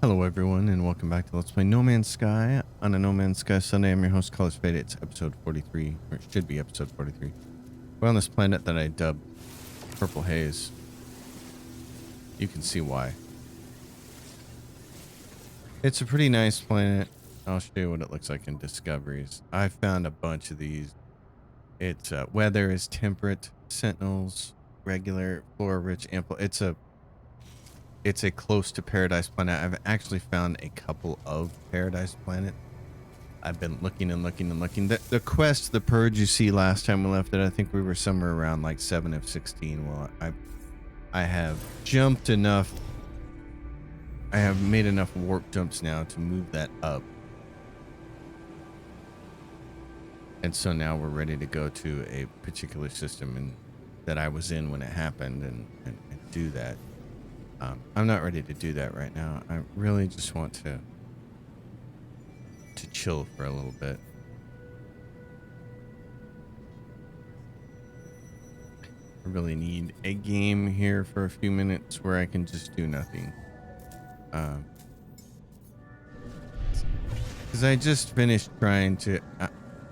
Hello everyone and welcome back to Let's Play No Man's Sky on a No Man's Sky Sunday. I'm your host, Colors Fade. It's episode 43, or it should be episode 43. We're on this planet that I dubbed Purple Haze. You can see why. It's a pretty nice planet. I'll show you what it looks like in Discoveries. I found a bunch of these. Its weather is temperate, sentinels, regular, flora rich, ample. It's a close to paradise planet. I've actually found a couple of paradise planets. I've been looking and looking and looking. The quest, the purge you see last time we left it, I think we were somewhere around like 7 of 16. Well, I have jumped enough. I have made enough warp jumps now to move that up. And so now we're ready to go to a particular system and that I was in when it happened and do that. I'm not ready to do that right now. I really just want to chill for a little bit. I really need a game here for a few minutes where I can just do nothing. Because I just finished trying to...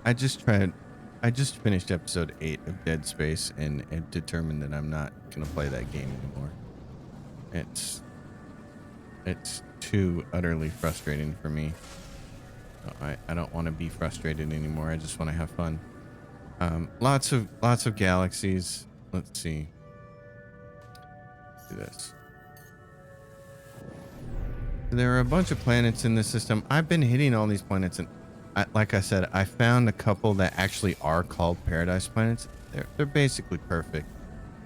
I just finished episode 8 of Dead Space and determined that I'm not going to play that game anymore. It's too utterly frustrating for me. I don't want to be frustrated anymore. I just want to have fun. Lots of galaxies. Let's see. Do this. There are a bunch of planets in this system. I've been hitting all these planets, and like I said, I found a couple that actually are called paradise planets. They're basically perfect.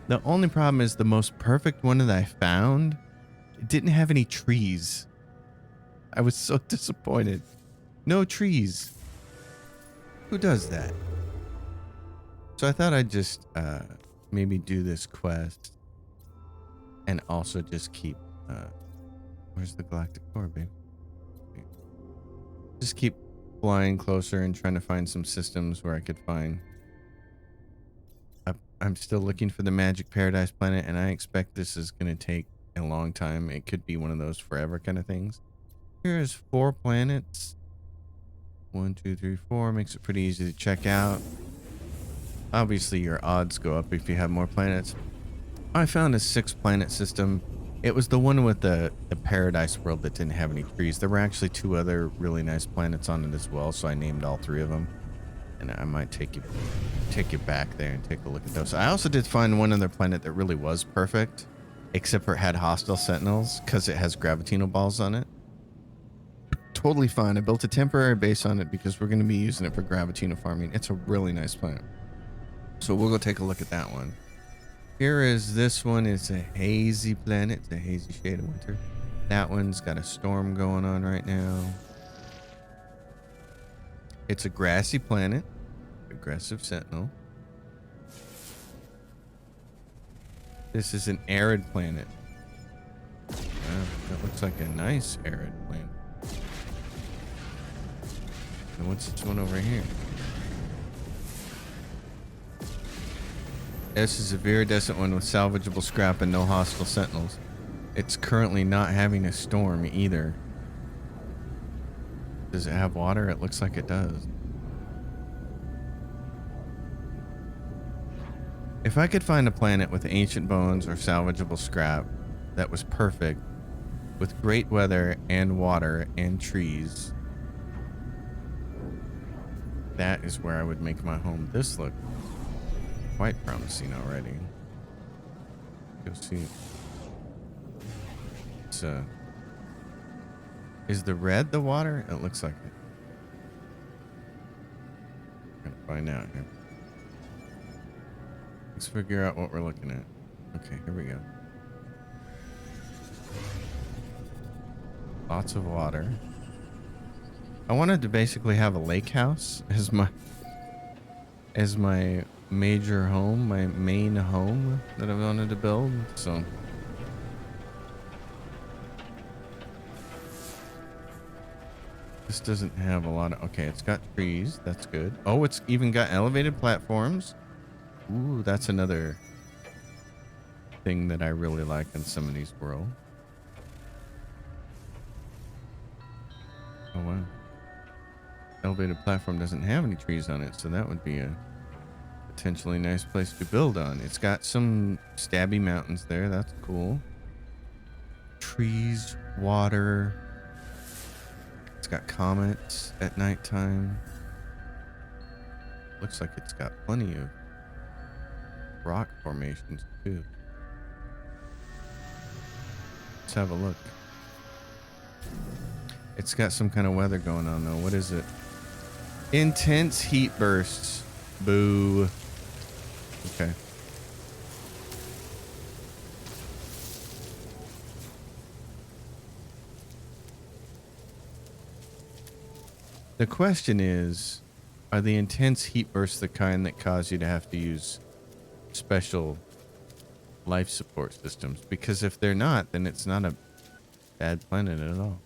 The only problem is the most perfect one that I found, it didn't have any trees. I was so disappointed. No trees. Who does that? So I thought I'd just maybe do this quest and also just keep... where's the galactic core, babe? Just keep flying closer and trying to find some systems where I could find... I'm still looking for the magic paradise planet, and I expect this is going to take a long time. It could be one of those forever kind of things. Here's 4 planets. 1, 2, 3, 4 makes it pretty easy to check out. Obviously, your odds go up if you have more planets. I found a 6-planet system. It was the one with the paradise world that didn't have any trees. There were actually 2 other really nice planets on it as well, so I named all 3 of them. And I might take you back there and take a look at those. I also did find one other planet that really was perfect, except for it had hostile sentinels because it has gravitino balls on it. Totally fine. I built a temporary base on it because we're going to be using it for gravitino farming. It's a really nice planet. So we'll go take a look at that one. Here is this one. It's a hazy planet. It's a hazy shade of winter. That one's got a storm going on right now. It's a grassy planet. Aggressive sentinel. This is an arid planet. That looks like a nice arid planet. And what's this one over here? This is a viridescent one with salvageable scrap and no hostile sentinels. It's currently not having a storm either. Does it have water? It looks like it does. If I could find a planet with ancient bones or salvageable scrap that was perfect, with great weather and water and trees, that is where I would make my home. This looks quite promising already. Go see. It's is the red the water? It looks like it. Gotta find out here. Let's figure out what we're looking at. Okay, here we go. Lots of water. I wanted to basically have a lake house as my major home, my main home that I wanted to build. So this doesn't have a lot of... Okay, it's got trees. That's good. Oh, it's even got elevated platforms. Ooh, that's another thing that I really like in some of these worlds. Oh, wow. Elevated platform doesn't have any trees on it, so that would be a potentially nice place to build on. It's got some stabby mountains there. That's cool. Trees, water. It's got comets at nighttime. Looks like it's got plenty of rock formations too. Let's have a look. It's got some kind of weather going on though. What is it? Intense heat bursts. Boo. Okay. The question is, are the intense heat bursts the kind that cause you to have to use special life support systems? Because if they're not, then it's not a bad planet at all.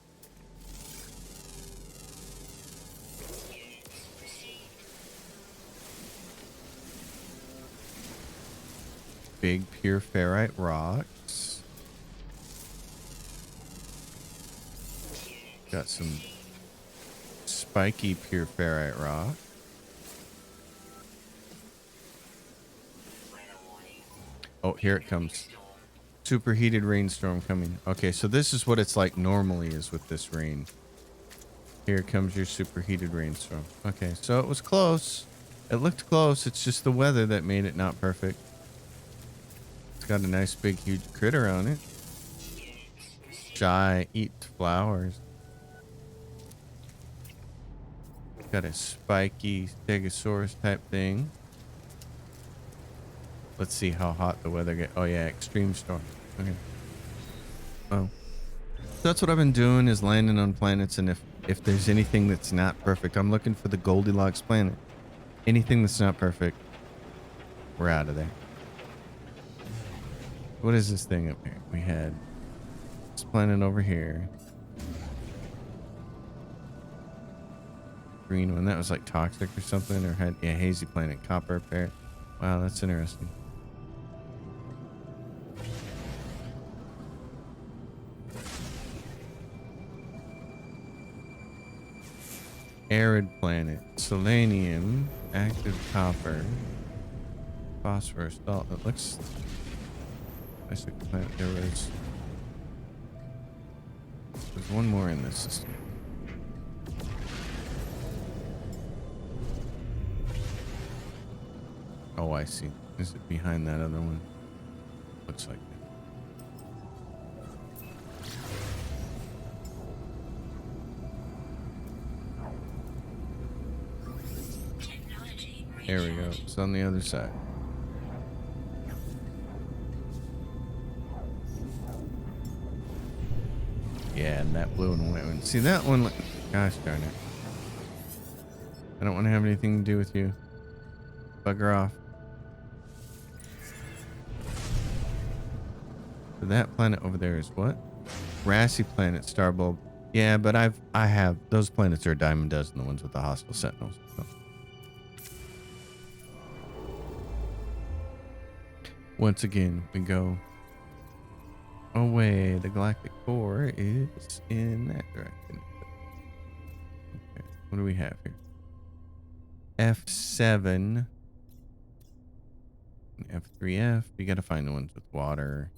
Big pure ferrite rocks. Got some spiky pure ferrite rock. Oh, here it comes. Superheated rainstorm coming. Okay, so this is what it's like normally is with this rain. Here comes your superheated rainstorm. Okay, so it was close. It looked close. It's just the weather that made it not perfect. It's got a nice big huge critter on it. Shy eat flowers. Got a spiky stegosaurus type thing. Let's see how hot the weather gets. Oh yeah, extreme storm. Okay. Oh. So that's what I've been doing, is landing on planets, and if there's anything that's not perfect, I'm looking for the Goldilocks planet. Anything that's not perfect, we're out of there. What is this thing up here? We had this planet over here. Green one, that was like toxic or something, or had, yeah, hazy planet, copper parrot. Wow, that's interesting. Arid planet, selenium, active copper, phosphorus. Oh, it looks nice. Planet. There's one more in this system. Oh, I see. Is it behind that other one? Looks like it. There we go. It's on the other side. Yeah, and that blue and white one. See that one? Gosh darn it. I don't want to have anything to do with you. Bugger off. So that planet over there is what? Grassy planet, Starbulb. Yeah, but I have those planets are a dime a dozen, the ones with the hostile sentinels. So. Once again, we go away. The galactic core is in that direction. Okay, what do we have here? F7. F3F. You gotta find the ones with water.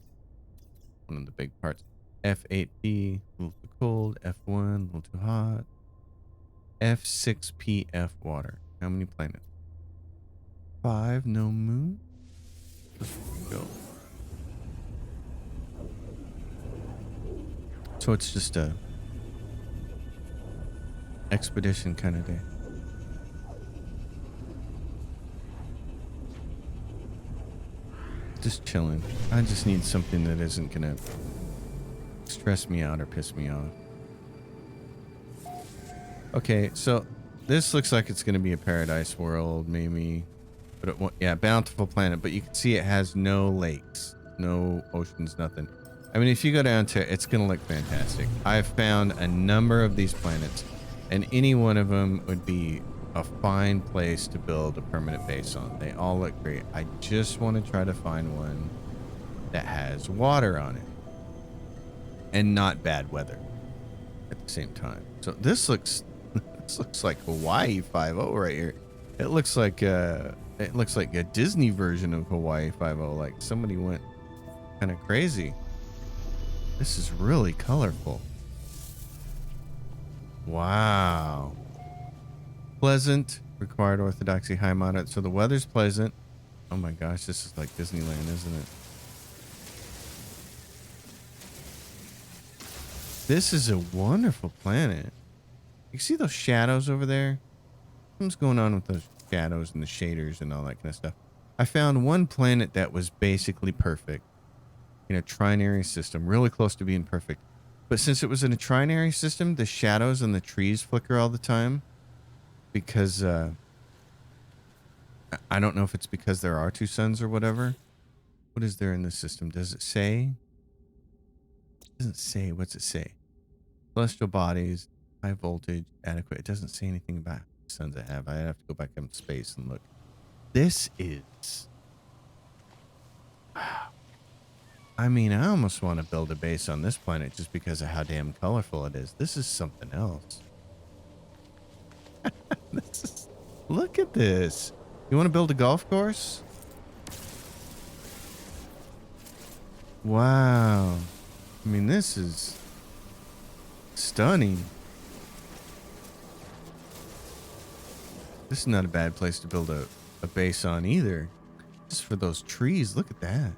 One of the big parts. F8P, a little too cold. F1, a little too hot. F6PF water. How many planets? 5, no moon. Let's go. So it's just a expedition kind of day. Just chilling. I just need something that isn't gonna stress me out or piss me off. Okay, so this looks like it's gonna be a paradise world, maybe. But it, yeah, bountiful planet. But you can see it has no lakes, no oceans, nothing. I mean, if you go down to it, it's gonna look fantastic. I've found a number of these planets, and any one of them would be a fine place to build a permanent base on. They all look great. I just want to try to find one that has water on it and not bad weather at the the same time. So this looks this looks like Hawaii 5.0 right here. It looks like a Disney version of Hawaii 5.0. Like somebody went kind of crazy. This is really colorful. Wow. Pleasant, required orthodoxy, high moderate. So the weather's pleasant. Oh my gosh, this is like Disneyland, isn't it? This is a wonderful planet. You see those shadows over there? What's going on with those shadows and the shaders and all that kind of stuff? I found one planet that was basically perfect in a trinary system, really close to being perfect. But since it was in a trinary system, the shadows and the trees flicker all the time because I don't know if it's because there are two suns or whatever. What is there in this system? Does it say? It doesn't say. What's it say? Celestial bodies, high voltage, adequate. It doesn't say anything about suns I have. I have to go back up in space and look. This is... Wow. I mean, I almost want to build a base on this planet just because of how damn colorful it is. This is something else. Look at this. You want to build a golf course? Wow. I mean, this is stunning. This is not a bad place to build a base on either. Just for those trees. Look at that.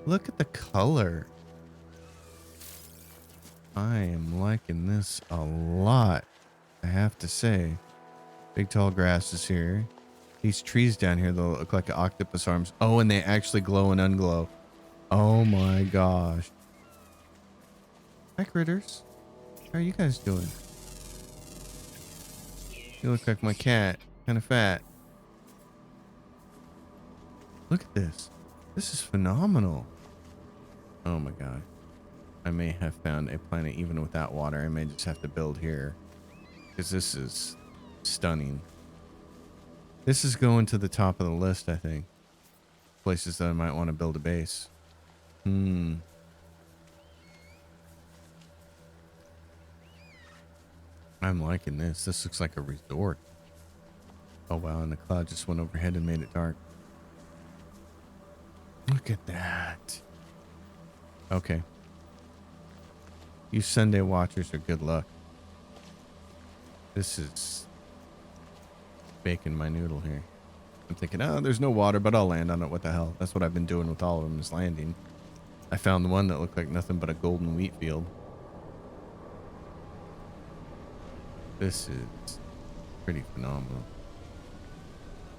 Look at the color. I am liking this a lot, I have to say. Big tall grasses here. These trees down here, they'll look like octopus arms. Oh, and they actually glow and unglow. Oh my gosh. Hi, critters. How are you guys doing? You look like my cat. Kind of fat. Look at this. This is phenomenal. Oh my god. I may have found a planet even without water. I may just have to build here. Because this is stunning. This is going to the top of the list, I think. Places that I might want to build a base. I'm liking this. This looks like a resort. Oh wow, and the cloud just went overhead and made it dark. Look at that. Okay. You Sunday watchers are good luck. This is baking my noodle here. I'm thinking, oh, there's no water, but I'll land on it. What the hell? That's what I've been doing with all of them, is landing. I found the one that looked like nothing but a golden wheat field. This is pretty phenomenal.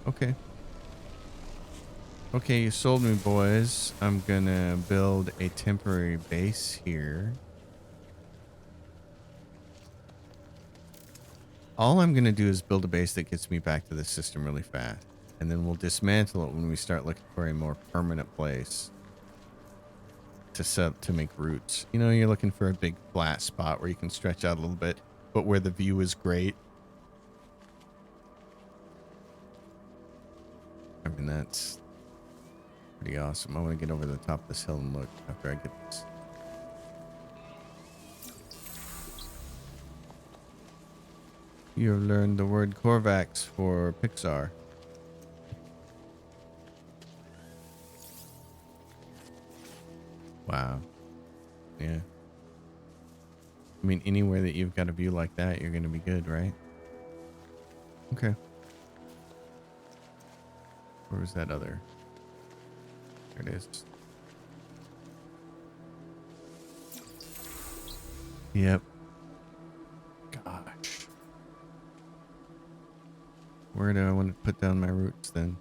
Okay. Okay, you sold me, boys. I'm gonna build a temporary base here. All I'm gonna do is build a base that gets me back to the system really fast. And then we'll dismantle it when we start looking for a more permanent place to set to make roots. You know, you're looking for a big flat spot where you can stretch out a little bit, but where the view is great. I mean, that's pretty awesome. I want to get over the top of this hill and look after I get this. You have learned the word Korvax for Pixar. Wow. Yeah. I mean, anywhere that you've got a view like that, you're going to be good, right? Okay. Where was that other? There it is. Yep. Gosh. Where do I want to put down my roots then?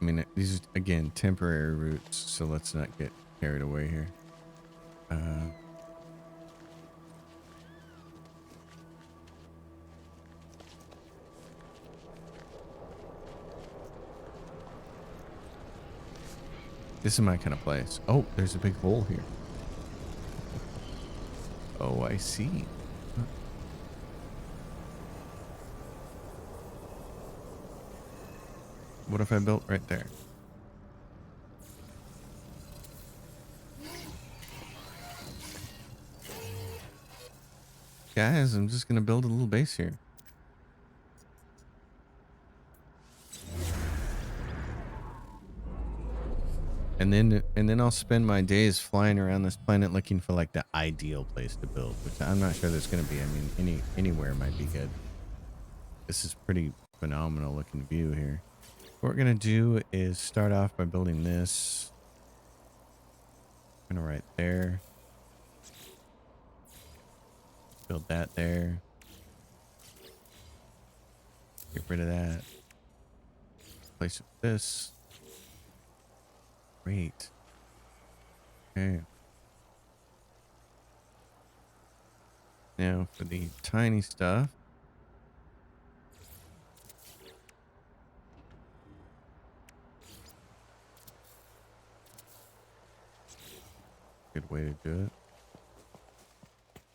I mean, these are, again, temporary roots, so let's not get carried away here. This is my kind of place. Oh, there's a big hole here. Oh, I see. What if I built right there? Guys, I'm just gonna build a little base here. And then I'll spend my days flying around this planet looking for like the ideal place to build, which I'm not sure there's gonna be. I mean, anywhere might be good. This is pretty phenomenal looking view here. What we're gonna do is start off by building this. Kind of right there. Build that there. Get rid of that. Place it with this. Great. Okay. Now for the tiny stuff. Good way to do it.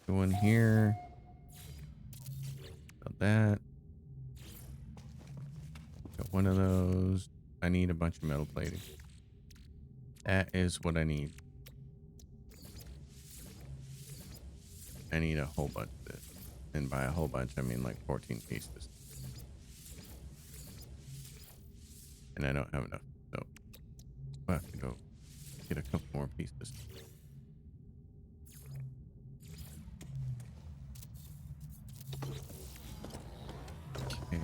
Go in here. Build that. Got one of those. I need a bunch of metal plating. That is what I need. I need a whole bunch of this. And by a whole bunch, I mean like 14 pieces. And I don't have enough. So I'll have to go get a couple more pieces. Okay.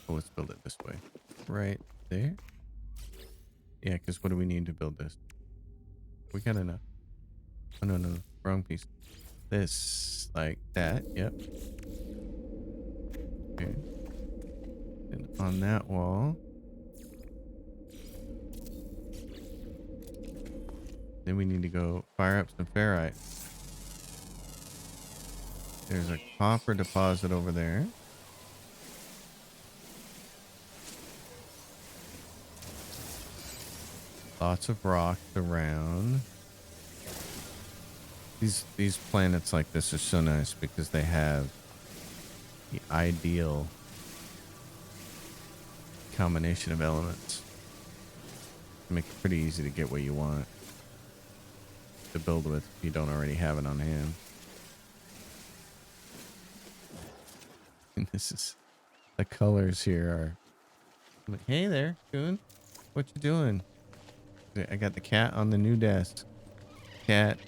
Well, let's build it this way. Right there. Yeah, because what do we need to build this? We got enough. Oh, no, no. Wrong piece. This, like that. Yep. Okay. And on that wall. Then we need to go fire up some ferrite. There's a copper deposit over there. Lots of rocks around. These planets like this are so nice because they have the ideal combination of elements. Make it pretty easy to get what you want to build with if you don't already have it on hand. And this is the colors here are like, hey there, Coon. What you doing? I got the cat on the new desk. Cat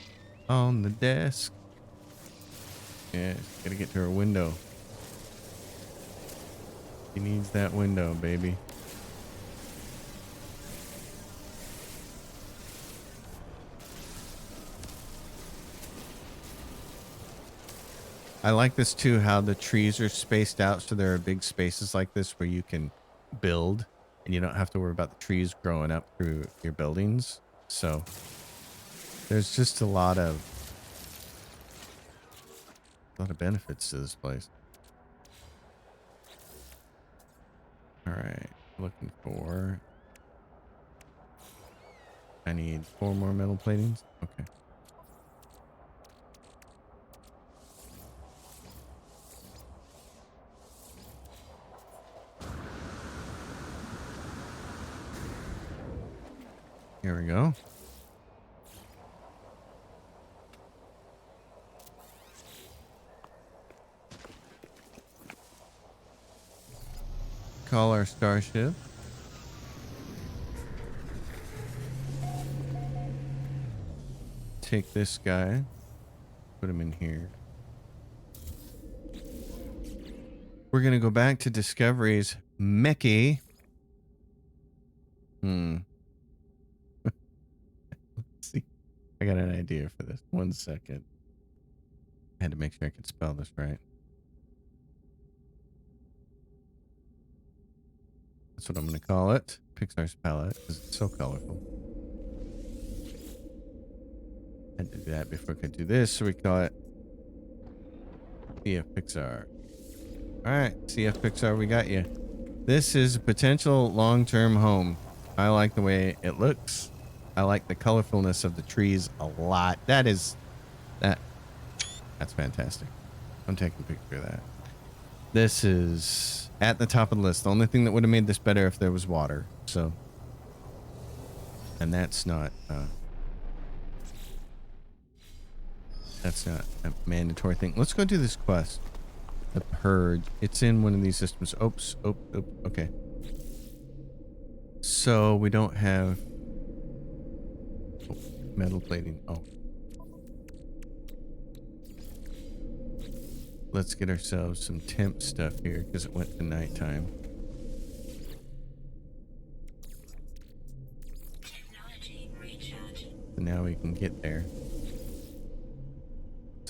on the desk. Yeah, gotta get to her window. He needs that window, baby. I like this too, how the trees are spaced out so there are big spaces like this where you can build and you don't have to worry about the trees growing up through your buildings. So there's just a lot of benefits to this place. All right, looking for. I need 4 more metal platings. Okay. Here we go. Call our starship. Take this guy. Put him in here. We're going to go back to Discovery's Mechie. Let's see. I got an idea for this. 1 second. I had to make sure I could spell this right. That's what I'm going to call it. Pixar's palette, because it's so colorful. I had to do that before I could do this, so we call it CF Pixar. All right, CF Pixar, we got you. This is a potential long-term home. I like the way it looks. I like the colorfulness of the trees a lot. That's fantastic. I'm taking a picture of that. This is at the top of the list. The only thing that would have made this better if there was water. So, and that's not That's not a mandatory thing. Let's go do this quest. The Purge. It's in one of these systems. Oops. Oops. Okay. So we don't have metal plating. Oh. Let's get ourselves some temp stuff here because it went to nighttime. So now we can get there.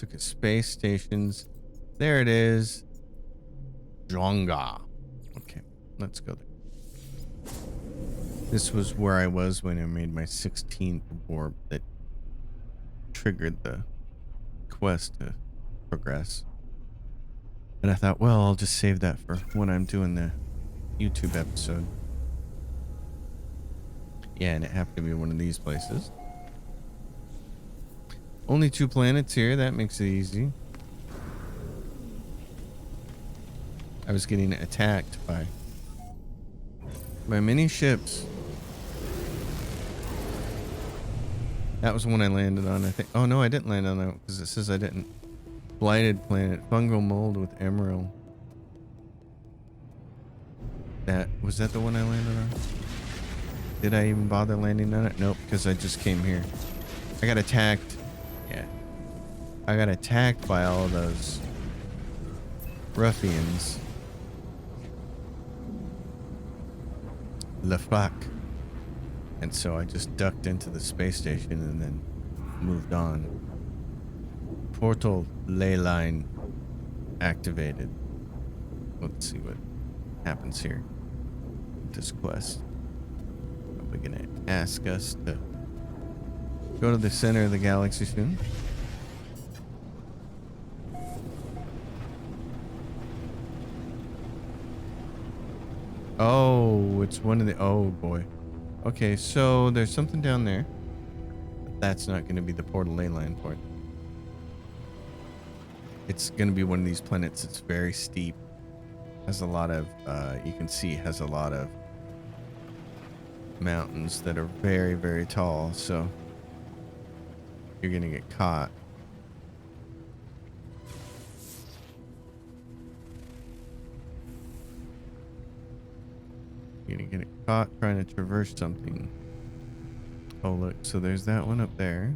Look at space stations. There it is. Jonga. Okay, let's go there. This was where I was when I made my 16th warp that triggered the quest to progress. And I thought, well, I'll just save that for when I'm doing the YouTube episode. Yeah, and it happened to be one of these places. Only 2 planets here. That makes it easy. I was getting attacked by many ships. That was the one I landed on, I think. Oh, no, I didn't land on that because it says I didn't. Blighted planet. Fungal mold with emerald. Was that the one I landed on? Did I even bother landing on it? Nope, because I just came here. I got attacked. Yeah. I got attacked by all of those ruffians. Le Flac. And so I just ducked into the space station and then moved on. Portal ley line activated. Let's see what happens here with this quest. Are we gonna ask us to go to the center of the galaxy soon? Oh, it's one of the... Oh, boy. Okay, so there's something down there. But that's not going to be the portal ley line port. It's going to be one of these planets that's very steep. Has a lot of... you can see has a lot of mountains that are very, very tall. So you're going to get caught. You're gonna get caught trying to traverse something. Oh, look. So there's that one up there.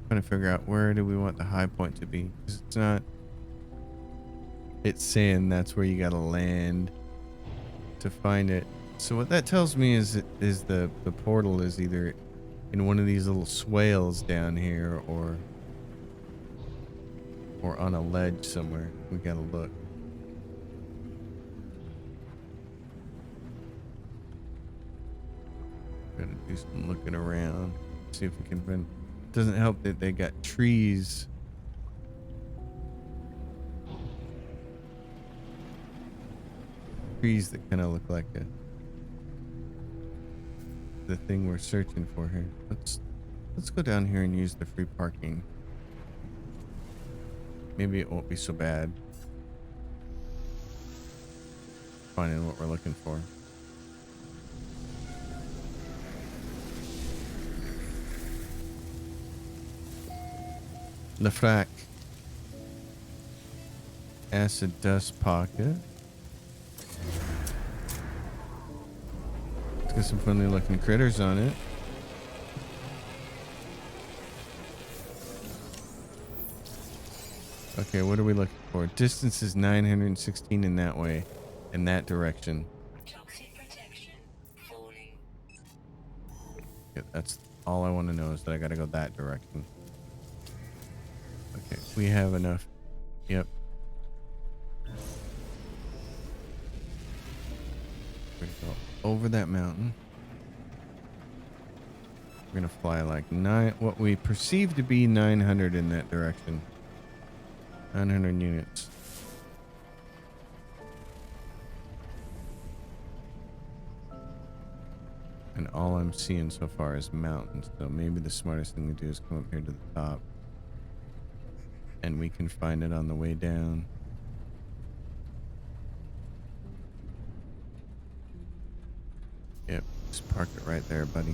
Trying to figure out where do we want the high point to be. 'Cause it's not... It's saying that's where you gotta land to find it. So what that tells me is the portal is either in one of these little swales down here or on a ledge somewhere. We gotta look. Gotta do some looking around. See if we can find... Doesn't help that they got trees. Trees that kind of look like the thing we're searching for here. Let's go down here and use the free parking. Maybe it won't be so bad finding what we're looking for. Le Frac. Acid dust pocket. Let's get some friendly looking critters on it. Okay, what are we looking for? Distance is 916 in that way, in that direction. Toxic protection falling. Yeah, that's all I want to know is that I gotta go that direction. Okay, we have enough. Yep. We're gonna go over that mountain. We're gonna fly like what we perceive to be 900 in that direction. 900 units. And all I'm seeing so far is mountains. So maybe the smartest thing to do is come up here to the top. And we can find it on the way down. Yep, just park it right there, buddy.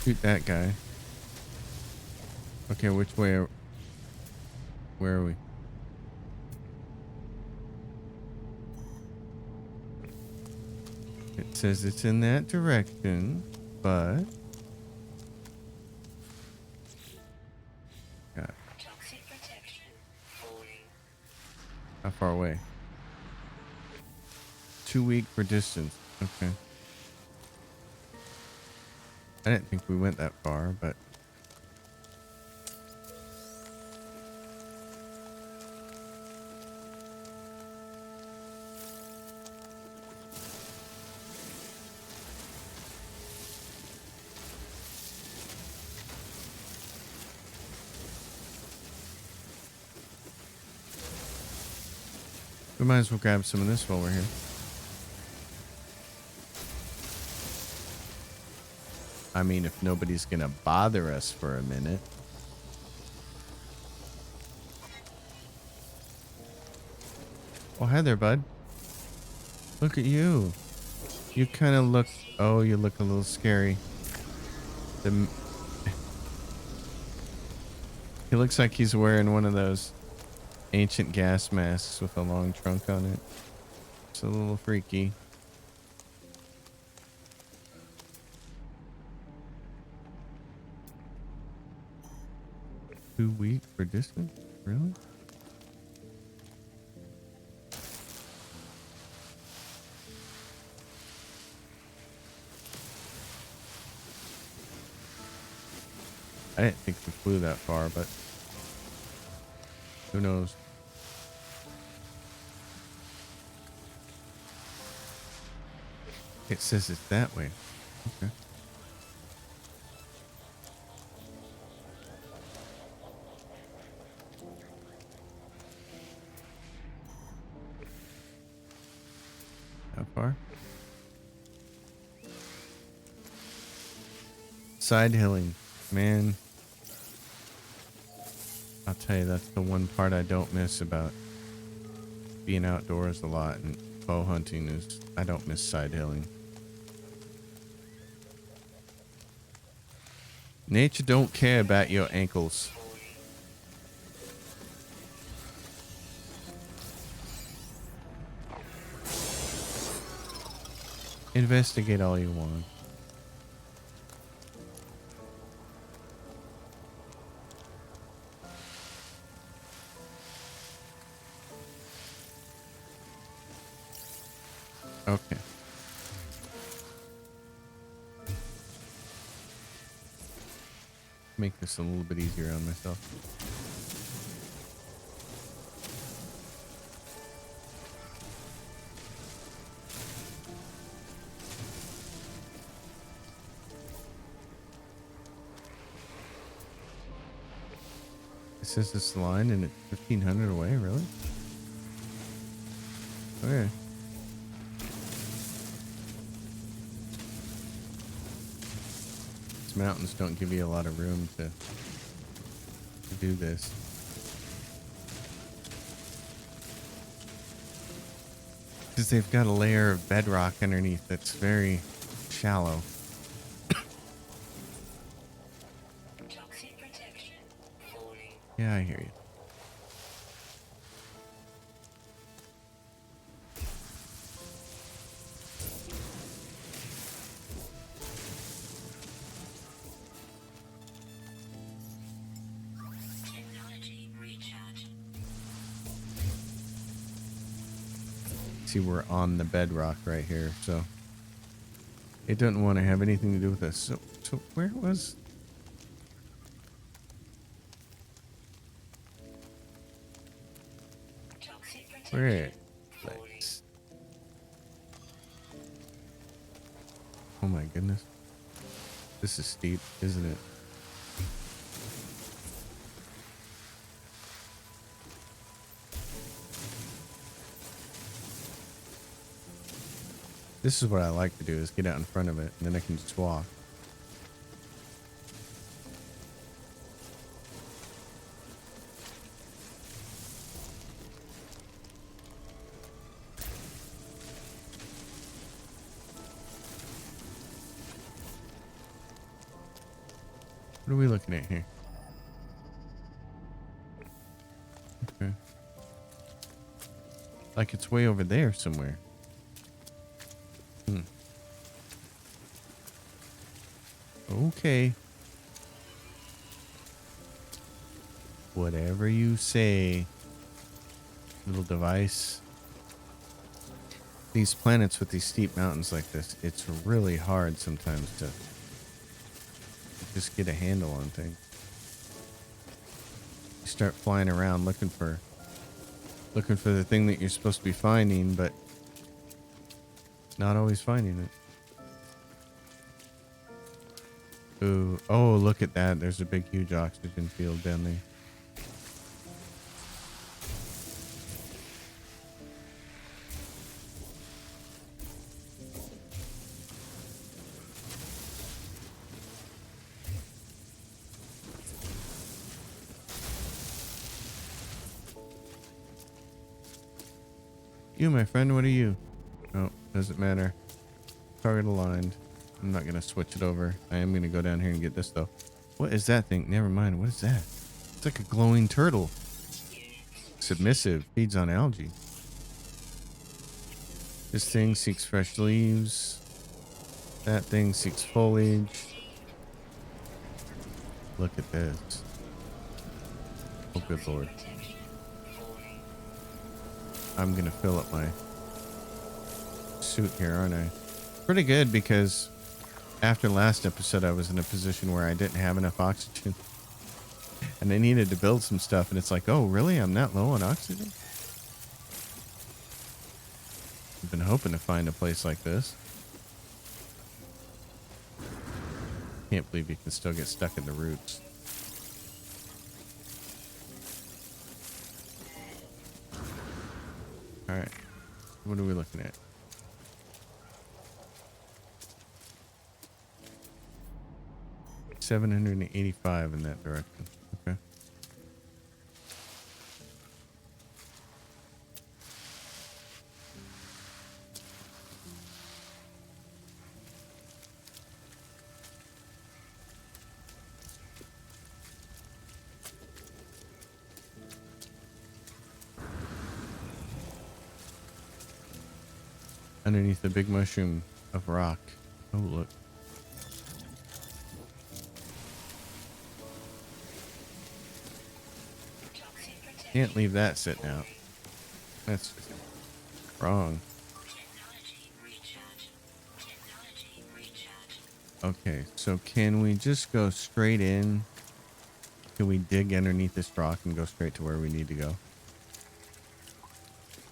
Shoot that guy. Okay, which way where are we? It says it's in that direction, but God, Toxic protection. Falling. how far away? Too weak for distance. Okay. I didn't think we went that far, but we might as well grab some of this while we're here. I mean, if nobody's gonna bother us for a minute. Oh, hi there, bud. Look at you. You kind of look. Oh, you look a little scary. The, he looks like he's wearing one of those ancient gas masks with a long trunk on it. It's a little freaky. Too weak for distance? Really? I didn't think we flew that far, but who knows? It says it's that way. Okay. How far? Side hilling. Man. I'll tell you, that's the one part I don't miss about being outdoors a lot and bow hunting is I don't miss side hilling. Nature don't care about your ankles. Investigate all you want. Okay. Make this a little bit easier on myself. It says this line and it's 1,500 away, really? Okay. These mountains don't give you a lot of room to do this. Because they've got a layer of bedrock underneath that's very shallow. Toxic protection. Falling. Yeah, I hear you. Technology recharge. See, we're on the bedrock right here, so it doesn't want to have anything to do with us. So where was? Toxic Where? protection. Falling. Place. Oh my goodness. This is steep, isn't it? This is what I like to do, is get out in front of it, and then I can just walk. What are we looking at here? Okay. Like it's way over there somewhere. Okay. Whatever you say, little device. These planets with these steep mountains like this, it's really hard sometimes to just get a handle on things. You start flying around looking for the thing that you're supposed to be finding, but not always finding it. Ooh, oh, look at that. There's a big, huge oxygen field down there. You, my friend, what are you? Oh, doesn't matter. Target aligned. I'm not going to switch it over. I am going to go down here and get this, though. What is that thing? Never mind. What is that? It's like a glowing turtle. Submissive. Feeds on algae. This thing seeks fresh leaves. That thing seeks foliage. Look at this. Oh, good lord. I'm going to fill up my suit here, aren't I? Pretty good, because after last episode, I was in a position where I didn't have enough oxygen. And I needed to build some stuff, and it's like, oh, really? I'm not low on oxygen? I've been hoping to find a place like this. Can't believe you can still get stuck in the roots. Alright. What are we looking at? $785 in that direction. Okay. Underneath the big mushroom of rock. Oh, look. Can't leave that sitting out. That's just wrong. Okay, so can we just go straight in? Can we dig underneath this rock and go straight to where we need to go?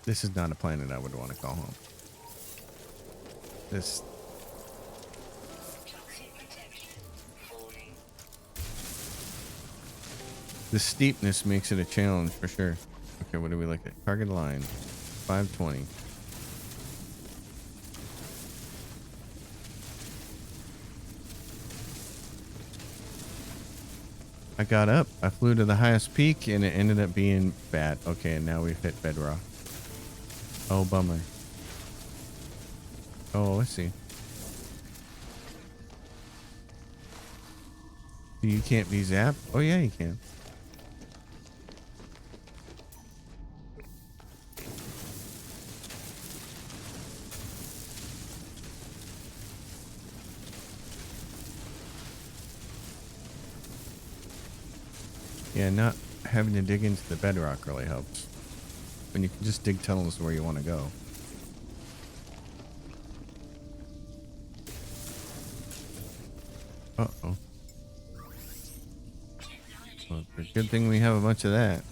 This is not a planet I would want to call home. This... The steepness makes it a challenge for sure. Okay, what do we look at? Target line, 520. I got up. I flew to the highest peak, and it ended up being bad. Okay, and now we've hit bedrock. Oh, bummer. Oh, I see. You can't be zapped? Oh, yeah, you can. Yeah, not having to dig into the bedrock really helps. When you can just dig tunnels where you want to go. Uh-oh. Well, it's a good thing we have a bunch of that.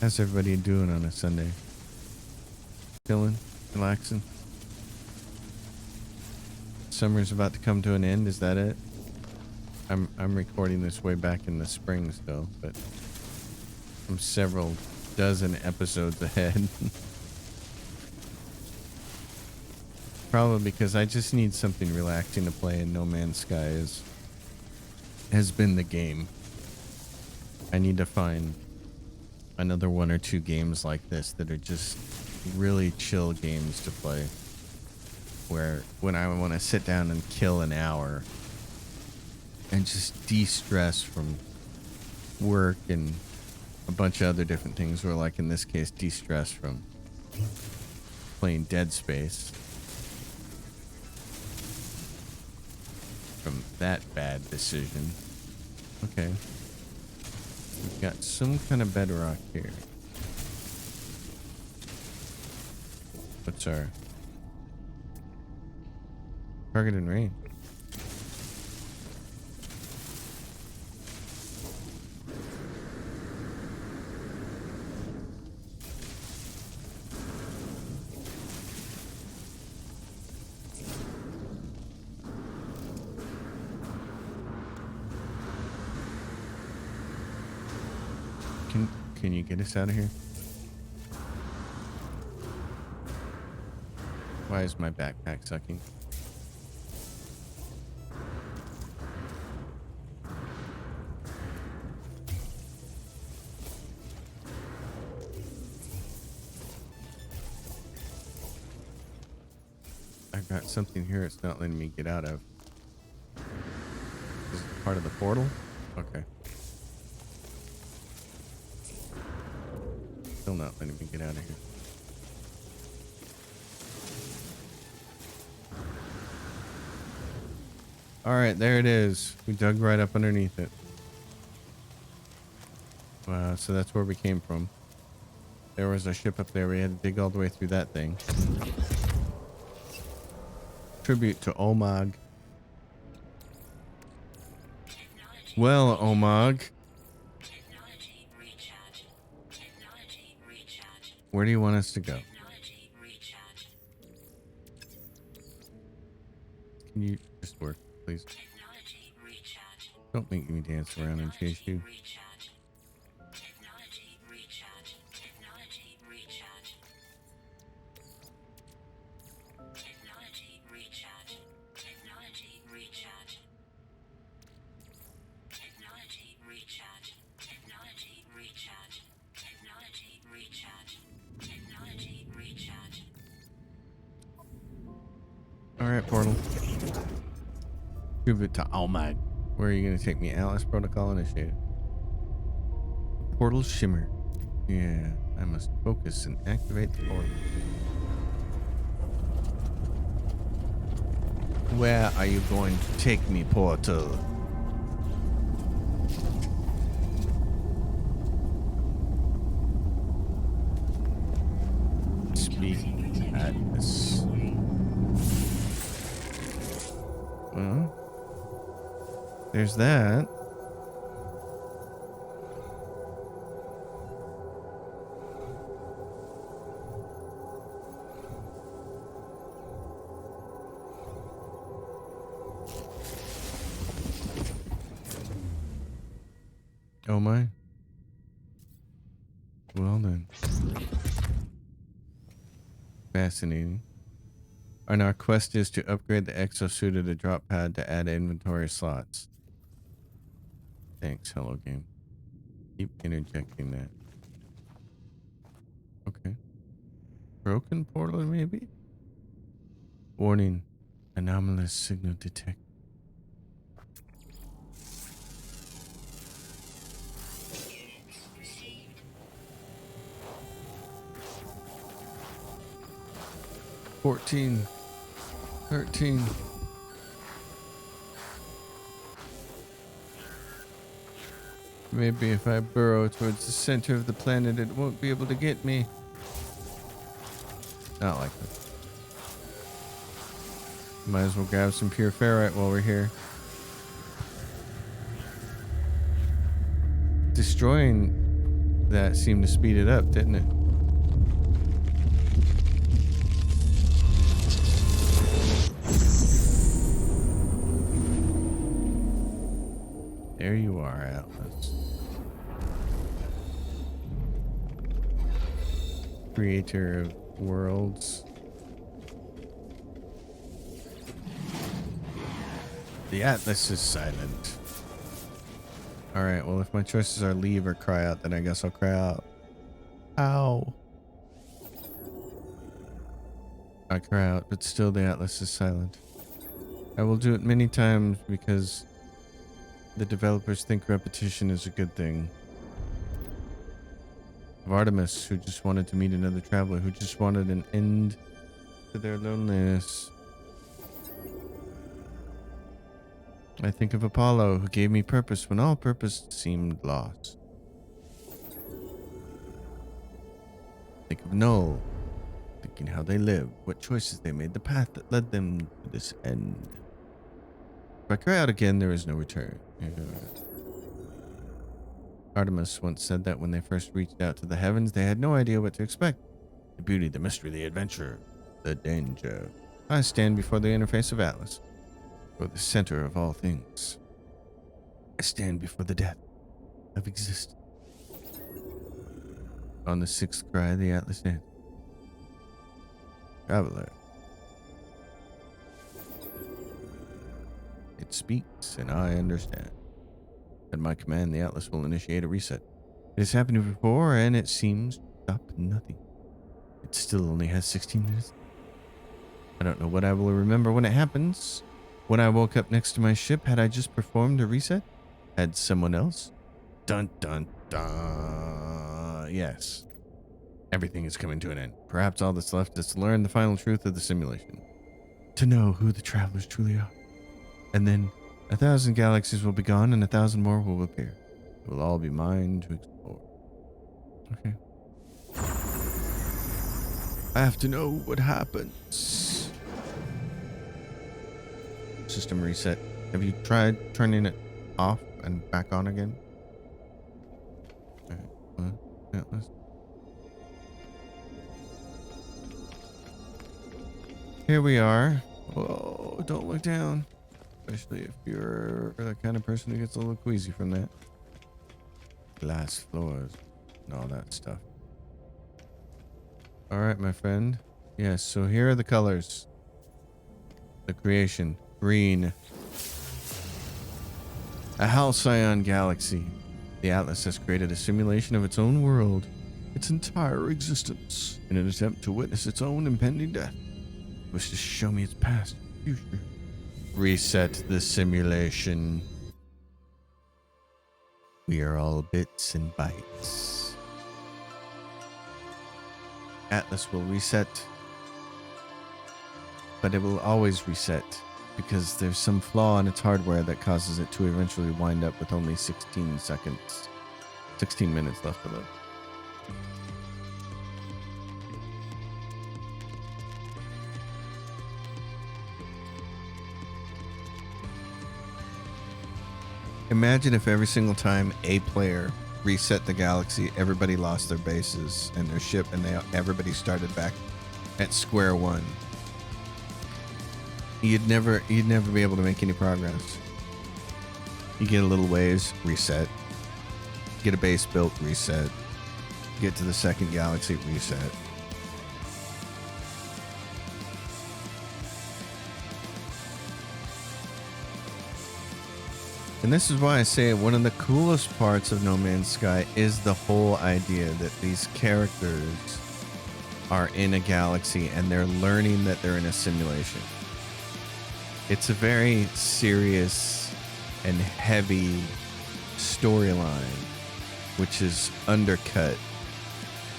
How's everybody doing on a Sunday? Chilling, relaxing. Summer's about to come to an end. Is that it? I'm recording this way back in the spring still, but I'm several dozen episodes ahead. Probably because I just need something relaxing to play, and No Man's Sky has been the game. I need to find another one or two games like this that are just really chill games to play. Where when I want to sit down and kill an hour and just de-stress from work and a bunch of other different things, or like in this case, de-stress from playing Dead Space. From that bad decision. Okay. We've got some kind of bedrock here. What's our target in range? Can you get us out of here? Why is my backpack sucking? I've got something here it's not letting me get out of. Is it part of the portal? Okay. Still not letting me get out of here. Alright, there it is. We dug right up underneath it. Wow, so that's where we came from. There was a ship up there. We had to dig all the way through that thing. Tribute to Omag. Technology. Well, Omag, Technology recharge. Technology recharge. where do you want us to go? Technology recharge. Can you just work, please? Technology recharge. Don't make me dance around and chase you. Recharge. Technology recharge. Technology recharge. Technology recharge. Technology recharge. Technology recharge. Technology recharge. Technology recharge. Technology recharge. Alright, portal. Tribute to Omag. Where are you going to take me? Atlas Protocol initiated. Portal shimmer. Yeah, I must focus and activate the portal. Where are you going to take me, portal? Speak Atlas. Well, there's that. Oh my. Well then. Fascinating. And our quest is to upgrade the exosuit of the drop pad to add inventory slots. Thanks, hello game. Keep interjecting that. Okay. Broken portal maybe? Warning. Anomalous signal detected. Units received. 14. 13. Maybe if I burrow towards the center of the planet, it won't be able to get me. Not like that. Might as well grab some pure ferrite while we're here. Destroying that seemed to speed it up, didn't it? There you are, Atlas. Creator of worlds. The Atlas is silent. Alright, well if my choices are leave or cry out, then I guess I'll cry out. Ow. I cry out, but still the Atlas is silent. I will do it many times because the developers think repetition is a good thing. Of Artemis, who just wanted to meet another traveler, who just wanted an end to their loneliness. I think of Apollo, who gave me purpose when all purpose seemed lost. Think of Null, thinking how they lived, what choices they made, the path that led them to this end. If I cry out again, there is no return. Artemis once said that when they first reached out to the heavens, they had no idea what to expect. The beauty, the mystery, the adventure, the danger. I stand before the interface of Atlas, for the center of all things. I stand before the death of existence. On the sixth cry, the Atlas ends. Traveler. It speaks, and I understand. At my command, the Atlas will initiate a reset. It has happened before, and it seems to stop nothing. It still only has 16 minutes. I don't know what I will remember when it happens. When I woke up next to my ship, had I just performed a reset? Had someone else? Dun dun dun. Yes. Everything is coming to an end. Perhaps all that's left is to learn the final truth of the simulation. To know who the travelers truly are. And then 1,000 galaxies will be gone and 1,000 more will appear. It will all be mine to explore. Okay. I have to know what happens. System reset. Have you tried turning it off and back on again? Alright, Atlas. Here we are. Oh, don't look down. Especially if you're the kind of person who gets a little queasy from that. Glass floors and all that stuff. All right, my friend. Yes, so here are the colors. The creation. Green. A Halcyon galaxy. The Atlas has created a simulation of its own world, its entire existence, in an attempt to witness its own impending death. It wishes to show me its past and future. Reset the simulation. We are all bits and bytes. Atlas will reset, but it will always reset because there's some flaw in its hardware that causes it to eventually wind up with only 16 minutes left to live. Imagine if every single time a player reset the galaxy, everybody lost their bases and their ship, and everybody started back at square one. You'd never be able to make any progress. You get a little ways, reset. Get a base built, reset. Get to the second galaxy, reset. And this is why I say one of the coolest parts of No Man's Sky is the whole idea that these characters are in a galaxy and they're learning that they're in a simulation. It's a very serious and heavy storyline, which is undercut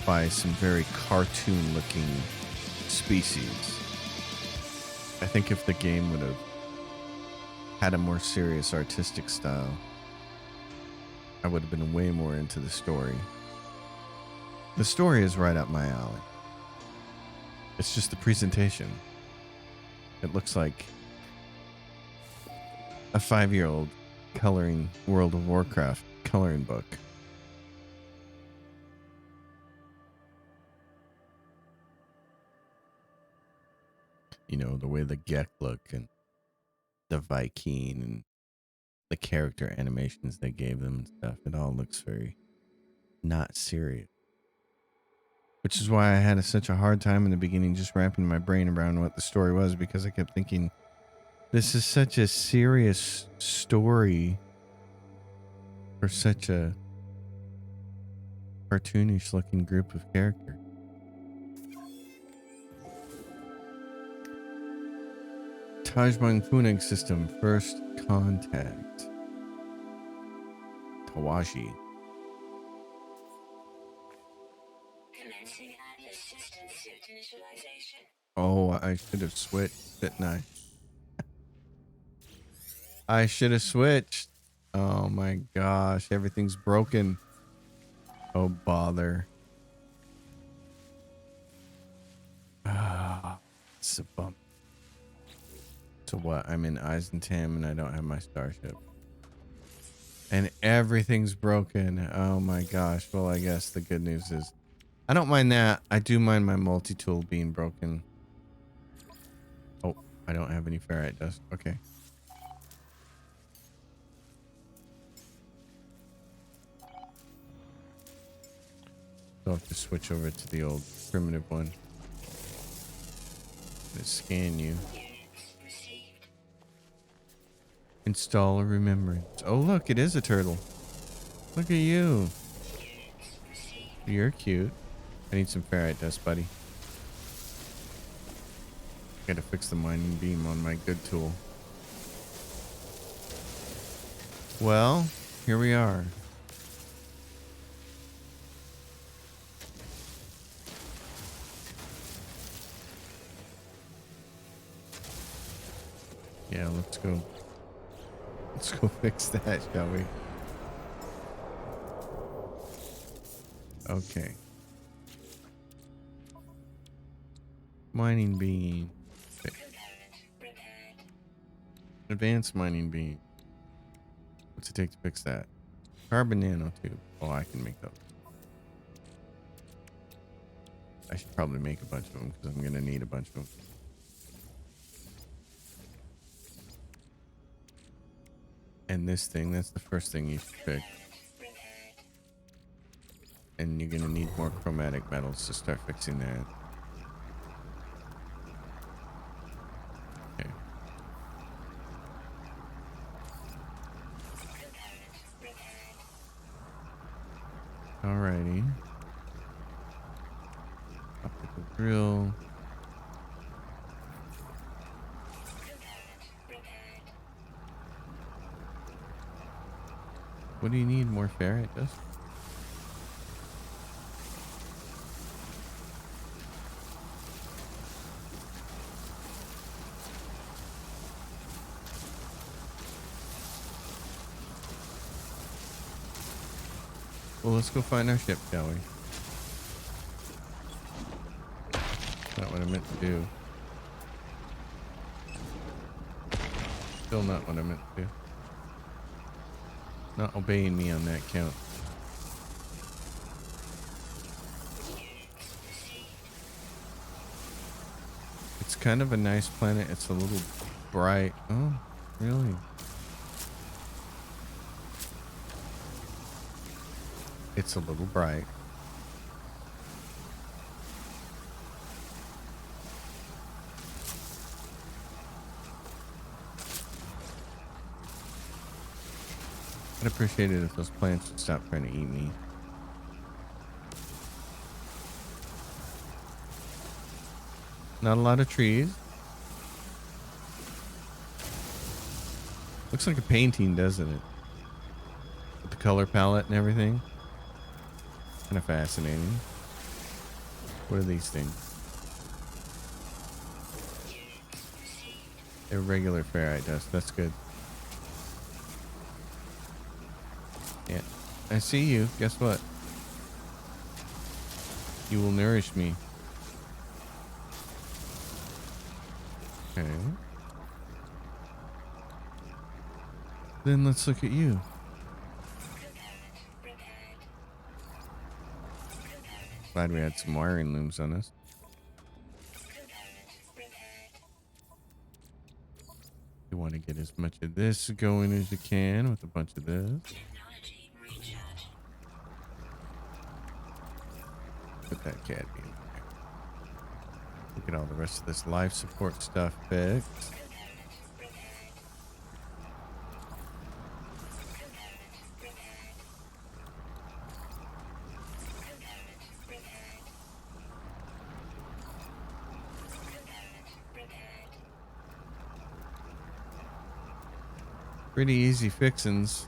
by some very cartoon-looking species. I think if the game would have had a more serious artistic style, I would have been way more into the story. The story is right up my alley. It's just the presentation. It looks like a 5-year-old coloring World of Warcraft coloring book. You know, the way the Gek look and the Viking and the character animations they gave them and stuff. It all looks very not serious. Which is why I had such a hard time in the beginning just wrapping my brain around what the story was, because I kept thinking, this is such a serious story for such a cartoonish looking group of characters. Tajman Funeg system, first contact. Tawashi. Commencing Atlas system suit initialization. Oh, I should have switched, didn't I? I should have switched. Oh my gosh, everything's broken. Oh, bother. Ah, it's a bump. So what? I'm in Eisentam and I don't have my starship. And everything's broken. Oh my gosh. Well, I guess the good news is I don't mind that. I do mind my multi-tool being broken. Oh, I don't have any ferrite dust. Okay. So I'll have to switch over to the old primitive one. Let's scan you. Units received. Install a remembrance. Oh, look, it is a turtle. Look at you. Units received. You're cute. I need some ferrite dust, buddy. Gotta fix the mining beam on my good tool. Well, here we are. Yeah, let's go. Let's go fix that, shall we? Okay. Mining beam. Okay. Prepared. Advanced mining beam. What's it take to fix that? Carbon nanotube. Oh, I can make those. I should probably make a bunch of them because I'm going to need a bunch of them. And this thing, that's the first thing you should pick. Prepared. And you're going to need more chromatic metals to start fixing that. Okay. Alrighty. Optical drill. What do you need? More ferrite dust? Well, let's go find our ship, shall we? Not what I meant to do. Still not what I meant to do. Not obeying me on that count. It's kind of a nice planet. It's a little bright. Oh, really? It's a little bright. I'd appreciate it if those plants would stop trying to eat me. Not a lot of trees. Looks like a painting, doesn't it? With the color palette and everything. Kind of fascinating. What are these things? They're regular ferrite dust. That's good. Yeah. I see you. Guess what? You will nourish me. Okay. Then let's look at you. Glad we had some wiring looms on us. You want to get as much of this going as you can with a bunch of this. Technology recharge. Put that cadmium in there. Look at all the rest of this life support stuff fixed. Pretty easy fixins.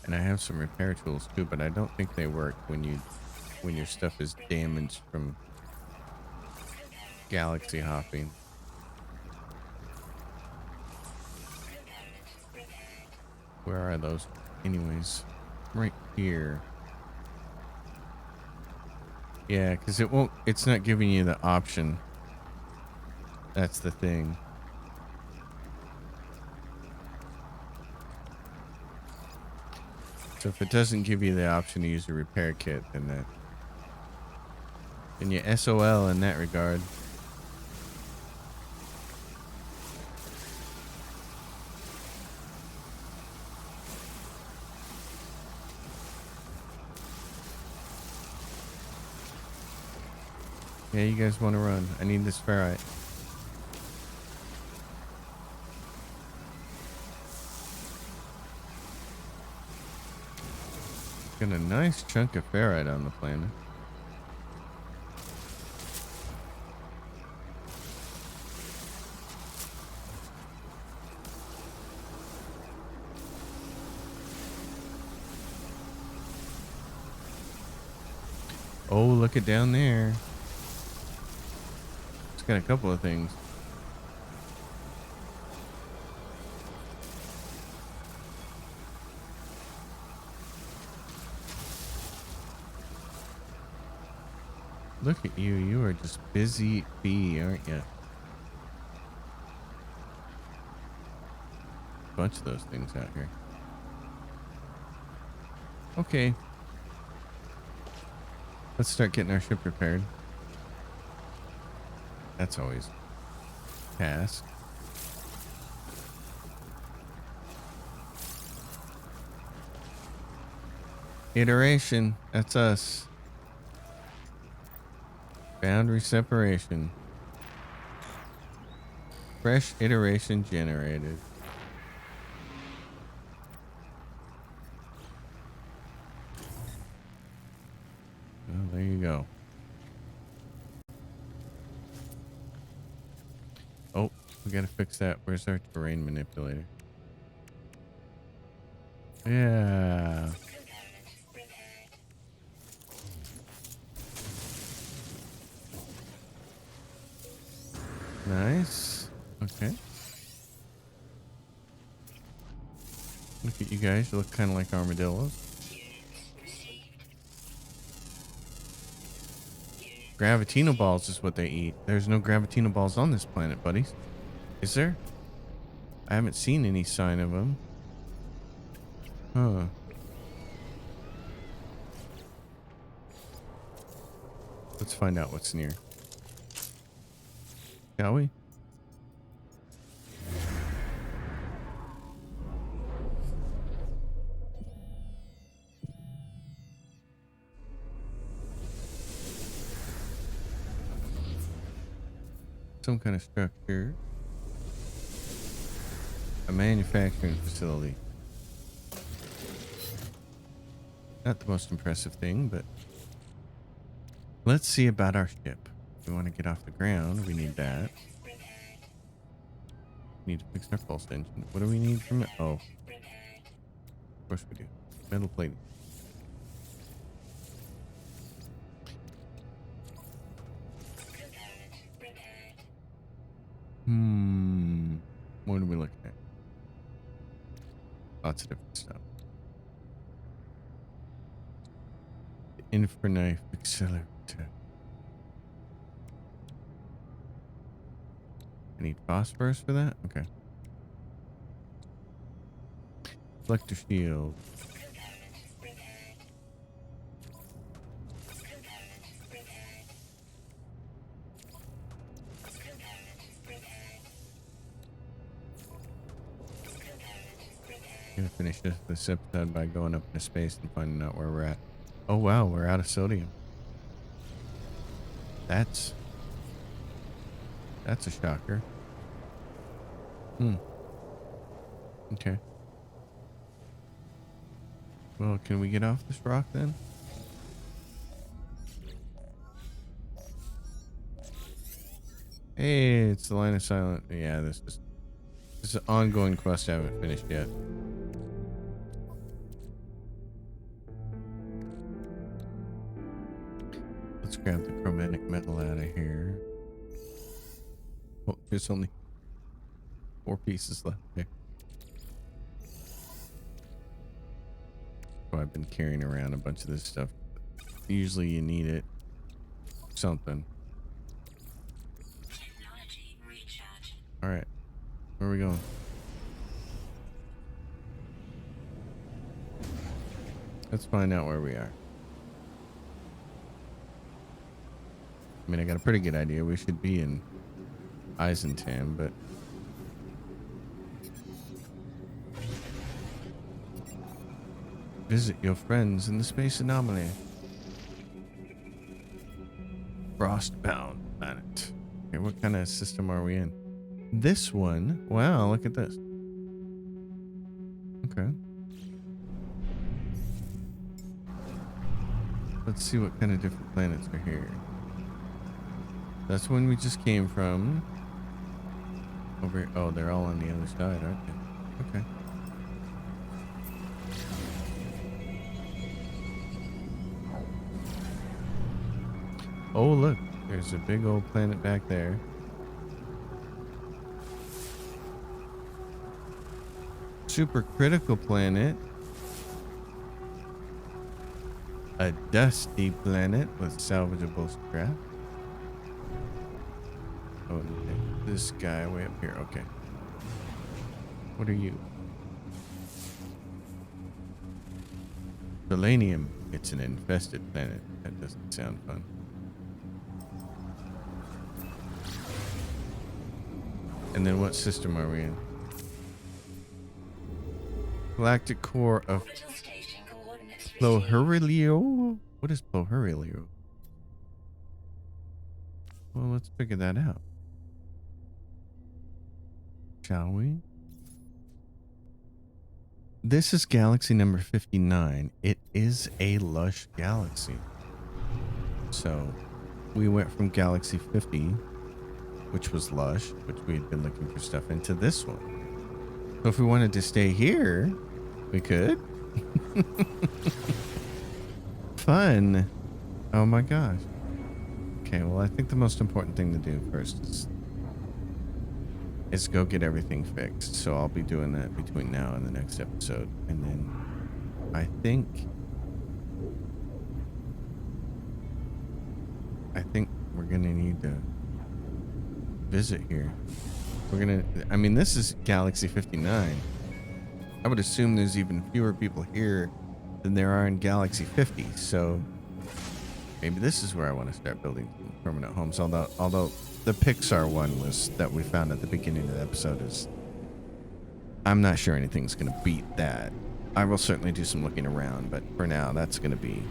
And I have some repair tools too, but I don't think they work when your stuff is damaged from galaxy hopping. Where are those? Anyways, right here. Yeah, because it's not giving you the option. That's the thing. So if it doesn't give you the option to use a repair kit, then you SOL in that regard. Yeah, you guys want to run. I need this ferrite. Got a nice chunk of ferrite on the planet. Oh, look it down there. It's got a couple of things. Look at you. You are just busy bee, aren't you? Bunch of those things out here. Okay. Let's start getting our ship repaired. That's always a task. Iteration. That's us. Boundary separation. Fresh iteration generated. Well, there you go. Oh, we gotta fix that. Where's our terrain manipulator? Yeah. Nice. Okay. Look at you guys. You look kind of like armadillos. Gravitino balls is what they eat. There's no Gravitino balls on this planet, buddies. Is there? I haven't seen any sign of them. Huh. Let's find out what's near. Shall we? Some kind of structure. A manufacturing facility. Not the most impressive thing, but let's see about our ship. We want to get off the ground. We need that. We need to fix our pulse engine. What do we need from it? Oh, of course we do. Metal plating. What are we looking at? Lots of different stuff. The Infraknife accelerator. I need phosphorus for that? Okay. Reflector shield. Gonna finish this episode by going up into space and finding out where we're at. Oh wow, we're out of sodium. That's a shocker. Okay. Well, can we get off this rock then? Hey, it's the Line of Silent. Yeah, this is an ongoing quest I haven't finished yet. Let's grab the chromatic metal out of here. Oh, there's only 4 pieces left there. So I've been carrying around a bunch of this stuff. Usually you need it. Something. Technology recharge. Alright. Where are we going? Let's find out where we are. I mean, I got a pretty good idea. We should be in Eisentam, but... Visit your friends in the space anomaly. Frostbound planet. Okay, what kind of system are we in? This one. Wow, look at this. Okay. Let's see what kind of different planets are here. That's when we just came from. Over here. Oh, they're all on the other side, aren't they? Okay. Oh, look. There's a big old planet back there. Supercritical planet. A dusty planet with salvageable scrap. Oh, this guy way up here. Okay. What are you? Selenium. It's an infested planet. That doesn't sound fun. And then what system are we in? Galactic core of Orbital station coordinates received. Plohurilio? What is Plohurilio? Well, let's figure that out. Shall we? This is galaxy number 59. It is a lush galaxy. So, we went from galaxy 50, which was lush, which we had been looking for stuff in, to this one. So if we wanted to stay here, we could. Fun. Oh my gosh. Okay, well, I think the most important thing to do first is go get everything fixed. So I'll be doing that between now and the next episode. And then I think we're going to need to visit here. I mean, this is Galaxy 59. I would assume there's even fewer people here than there are in Galaxy 50. So maybe this is where I want to start building permanent homes. Although the Pixar one was that we found at the beginning of the episode is, I'm not sure anything's going to beat that. I will certainly do some looking around, but for now, that's going to be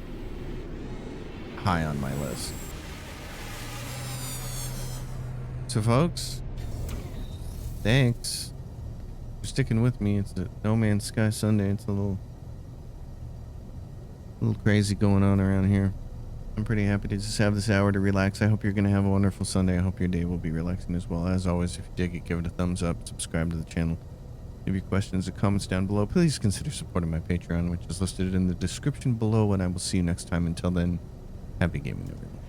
high on my list. So folks, thanks for sticking with me. It's a No Man's Sky Sunday. It's a little crazy going on around here. I'm pretty happy to just have this hour to relax. I hope you're going to have a wonderful Sunday. I hope your day will be relaxing as well. As always, if you dig it, give it a thumbs up, subscribe to the channel. Leave your questions or comments down below. Please consider supporting my Patreon, which is listed in the description below, and I will see you next time. Until then, happy gaming, everyone.